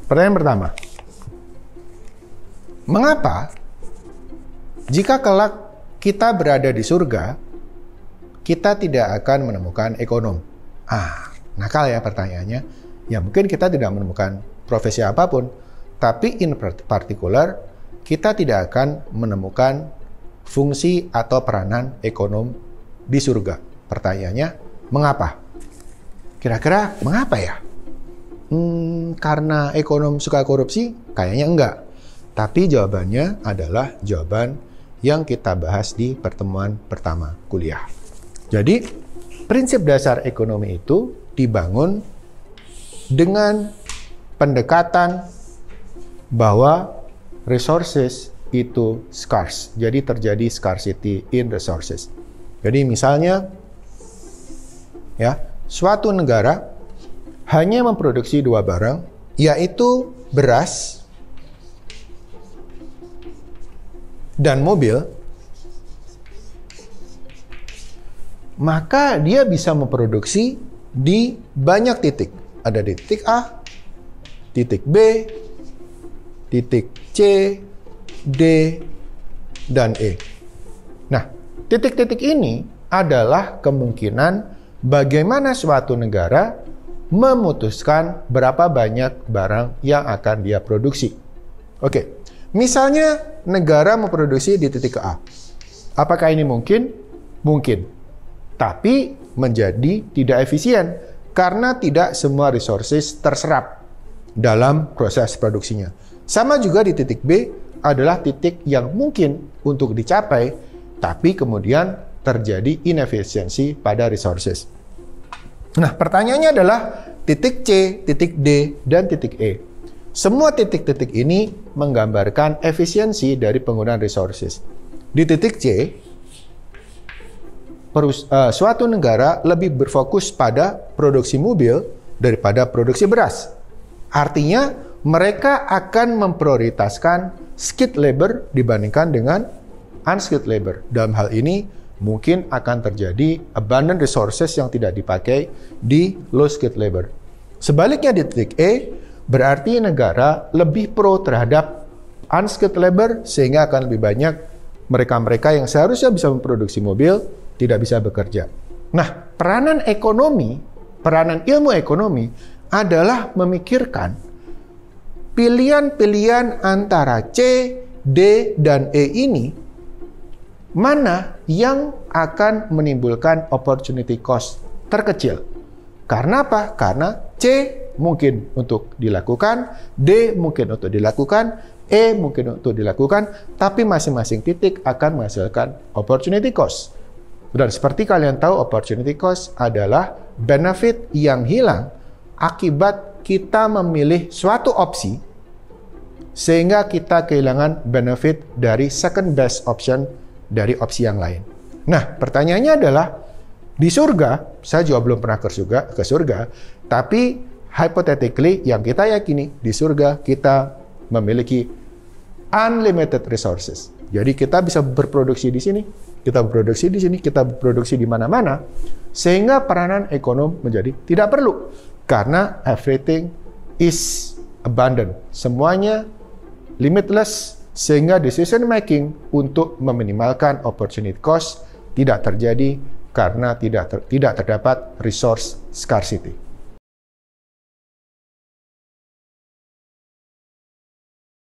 Pertanyaan pertama, mengapa jika kelak kita berada di surga, kita tidak akan menemukan ekonom? Nakal ya pertanyaannya. Ya mungkin kita tidak menemukan profesi apapun, tapi in particular, kita tidak akan menemukan fungsi atau peranan ekonom di surga. Pertanyaannya, mengapa? Kira-kira mengapa ya? Karena ekonom suka korupsi? Kayaknya enggak. Tapi jawabannya adalah jawaban yang kita bahas di pertemuan pertama kuliah. Jadi, prinsip dasar ekonomi itu dibangun dengan pendekatan bahwa resources itu scarce. Jadi terjadi scarcity in resources. Jadi misalnya, ya, suatu negara hanya memproduksi 2 barang, yaitu beras dan mobil, maka dia bisa memproduksi di banyak titik. Ada di titik A, titik B, titik C, D, dan E. Nah, titik-titik ini adalah kemungkinan bagaimana suatu negara memutuskan berapa banyak barang yang akan dia produksi. Oke, misalnya negara memproduksi di titik A. Apakah ini mungkin? Mungkin. Tapi menjadi tidak efisien karena tidak semua resources terserap dalam proses produksinya. Sama juga di titik B adalah titik yang mungkin untuk dicapai, tapi kemudian terjadi inefisiensi pada resources. Nah, pertanyaannya adalah titik C, titik D, dan titik E. Semua titik-titik ini menggambarkan efisiensi dari penggunaan resources. Di titik C, suatu negara lebih berfokus pada produksi mobil daripada produksi beras. Artinya, mereka akan memprioritaskan skilled labor dibandingkan dengan unskilled labor. Dalam hal ini, mungkin akan terjadi abundant resources yang tidak dipakai di low skilled labor. Sebaliknya di titik E, berarti negara lebih pro terhadap unskilled labor, sehingga akan lebih banyak mereka-mereka yang seharusnya bisa memproduksi mobil, tidak bisa bekerja. Nah, peranan ilmu ekonomi adalah memikirkan pilihan-pilihan antara C, D, dan E ini, mana yang akan menimbulkan opportunity cost terkecil. Karena apa? Karena C mungkin untuk dilakukan, D mungkin untuk dilakukan, E mungkin untuk dilakukan, tapi masing-masing titik akan menghasilkan opportunity cost. Dan seperti kalian tahu, opportunity cost adalah benefit yang hilang akibat kita memilih suatu opsi sehingga kita kehilangan benefit dari second best option dari opsi yang lain. Nah, pertanyaannya adalah di surga, saya juga belum pernah ke surga, tapi hypothetically yang kita yakini di surga kita memiliki unlimited resources. Jadi kita bisa berproduksi di sini, kita berproduksi di sini, kita berproduksi di mana-mana, sehingga peranan ekonom menjadi tidak perlu. Karena everything is abundant. Semuanya limitless, sehingga decision making untuk meminimalkan opportunity cost tidak terjadi karena tidak terdapat resource scarcity.